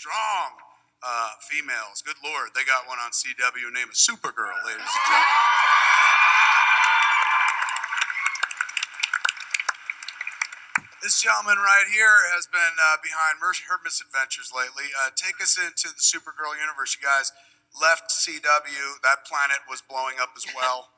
strong females. Good Lord, they got one on CW named Supergirl, ladies and gentlemen. This gentleman right here has been behind her misadventures lately. Take us into the Supergirl universe. You guys left CW. That planet was blowing up as well.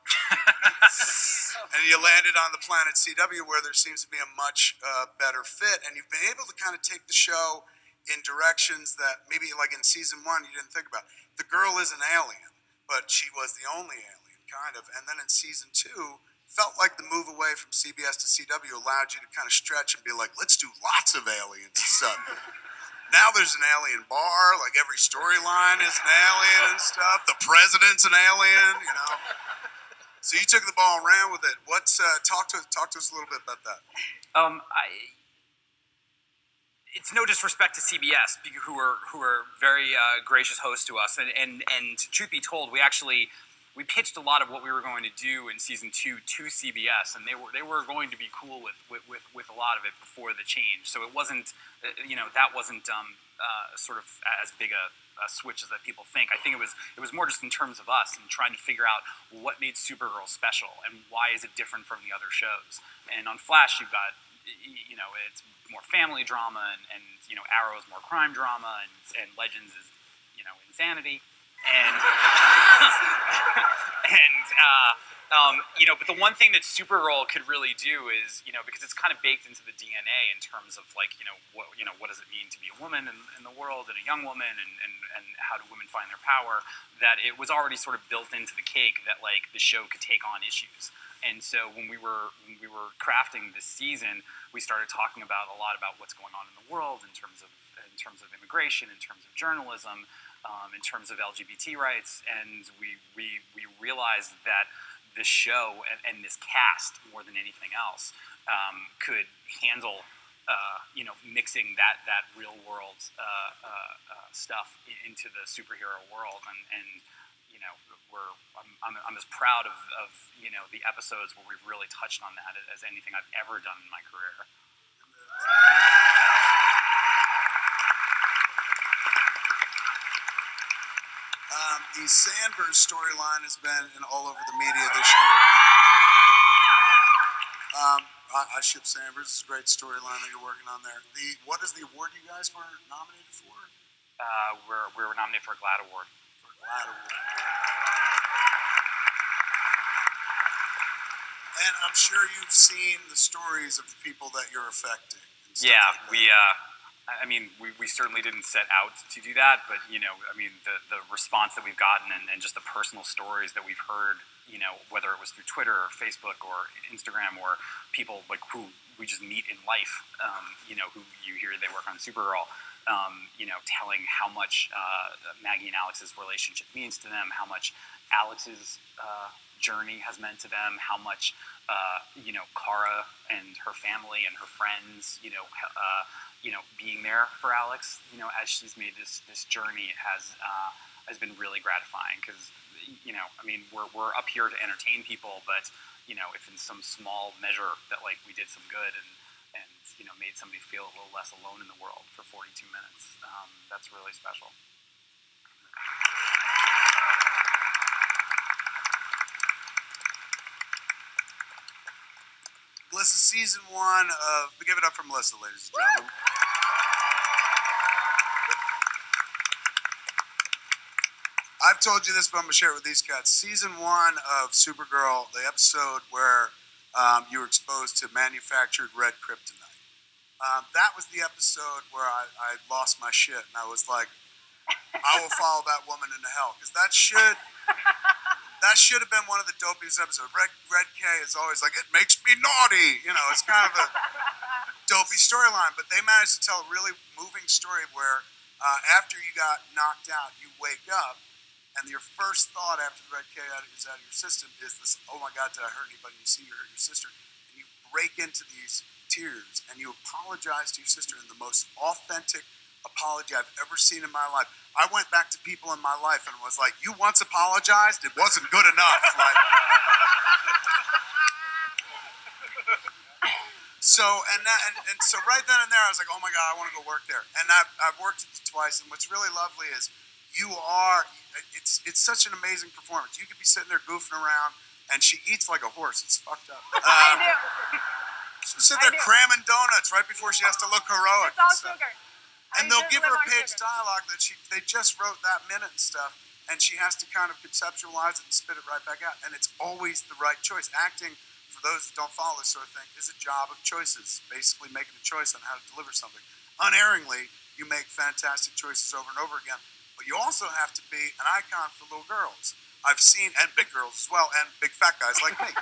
And you landed on the planet CW, where there seems to be a much better fit. And you've been able to kind of take the show in directions that maybe, like in season 1, you didn't think about. The girl is an alien, but she was the only alien, kind of. And then in season 2, felt like the move away from CBS to CW allowed you to kind of stretch and be like, let's do lots of aliens and stuff. Now there's an alien bar, like every storyline is an alien and stuff. The president's an alien, you know. So you took the ball and ran with it. What's talk to us a little bit about that. It's no disrespect to CBS, who are very gracious hosts to us, and truth be told, we pitched a lot of what we were going to do in season 2 to CBS, and they were going to be cool with a lot of it before the change. So it wasn't, that wasn't sort of as big a switch as that people think. I think it was more just in terms of us and trying to figure out what made Supergirl special and why is it different from the other shows. And on Flash, you've got, it's more family drama, and Arrow is more crime drama, and Legends is, insanity. But the one thing that Supergirl could really do is, because it's kind of baked into the DNA in terms of like, what does it mean to be a woman in the world and a young woman, and how do women find their power, that it was already sort of built into the cake that like the show could take on issues. And so when we were crafting this season, we started talking a lot about what's going on in the world in terms of immigration, in terms of journalism, in terms of LGBT rights, and we realized that this show and this cast, more than anything else, could handle mixing that real world stuff into the superhero world, and I'm as proud of the episodes where we've really touched on that as anything I've ever done in my career. The Sandverse storyline has been all over the media this year. I ship Sandverse. It's a great storyline that you're working on there. What is the award you guys were nominated for? We were nominated for a GLAAD Award. And I'm sure you've seen the stories of the people that you're affecting. Yeah, like we certainly didn't set out to do that, but the response that we've gotten and just the personal stories that we've heard, whether it was through Twitter or Facebook or Instagram, or people like who we just meet in life, who you hear they work on Supergirl, telling how much Maggie and Alex's relationship means to them, how much Alex's journey has meant to them, how much Kara and her family and her friends, being there for Alex, as she's made this journey has been really gratifying, because we're up here to entertain people, but if in some small measure that like we did some good and made somebody feel a little less alone in the world for 42 minutes, that's really special. Melissa, season 1 of... Give it up for Melissa, ladies and gentlemen. I've told you this, but I'm going to share it with these cats. Season 1 of Supergirl, the episode where you were exposed to manufactured red kryptonite. That was the episode where I lost my shit, and I was like, I will follow that woman into hell, because that should have been one of the dopiest episodes. Red K is always like, it makes me naughty. It's kind of a dopey storyline, but they managed to tell a really moving story where after you got knocked out, you wake up, and your first thought after the Red K is out of your system is this, oh my God, did I hurt anybody? You see you hurt your sister, and you break into these tears, and you apologize to your sister in the most authentic apology I've ever seen in my life. I went back to people in my life and was like, you once apologized? It wasn't good enough. Like, So and so right then and there, I was like, oh my god, I want to go work there. And I've worked it twice, and what's really lovely is you are. It's such an amazing performance. You could be sitting there goofing around, and she eats like a horse. It's fucked up. I do. She's sitting there cramming donuts right before she has to look heroic. It's all and sugar. And they'll give her a page dialogue that they just wrote that minute and stuff, and she has to kind of conceptualize it and spit it right back out. And it's always the right choice. Acting, for those that don't follow this sort of thing, is a job of choices. Basically, making a choice on how to deliver something. Unerringly, you make fantastic choices over and over again. But you also have to be an icon for little girls. I've seen, and big girls as well, and big fat guys like me.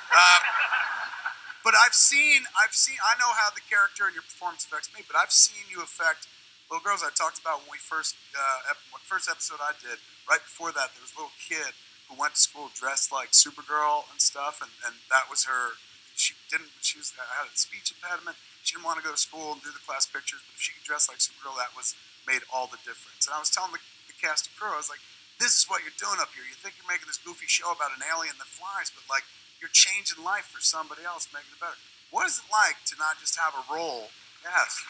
But I've seen. I know how the character and your performance affects me. But I've seen you affect little girls. I talked about when we first episode I did. Right before that, there was a little kid who went to school dressed like Supergirl and stuff, and that was her. She had a speech impediment. She didn't want to go to school and do the class pictures, but if she could dress like Supergirl, that made all the difference. And I was telling the cast and crew, I was like, this is what you're doing up here. You think you're making this goofy show about an alien that flies, but like you're changing life for somebody else, making it better. What is it like to not just have a role? Yes.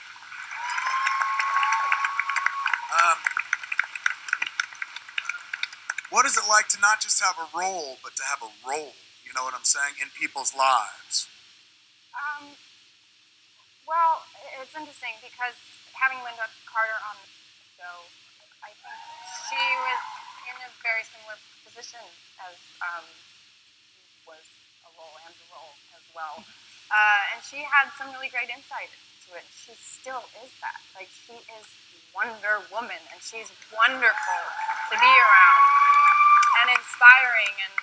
What is it like to not just have a role, but to have a role? You know what I'm saying? In people's lives. Well, it's interesting because having Linda Carter on the show, I think she was in a very similar position as was a role and the role as well. And she had some really great insight to it. She still is that. Like, she is Wonder Woman, and she's wonderful to be around and inspiring. And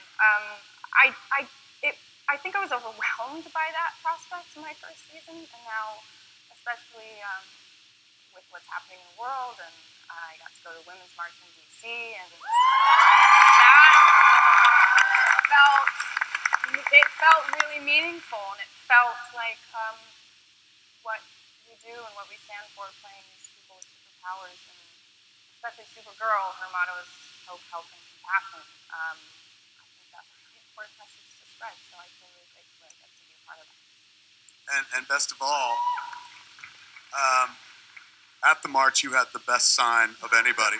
I think I was overwhelmed by that prospect in my first season, and now, especially with what's happening in the world, and I got to go to Women's March in D.C., and it felt really meaningful, and it felt like what we do and what we stand for, playing these people with superpowers, and especially Supergirl. Her motto is hope, help, and compassion. I think that's a really important message to spread, so I feel really grateful that I get to be a part of that. And best of all, at the march, you had the best sign of anybody.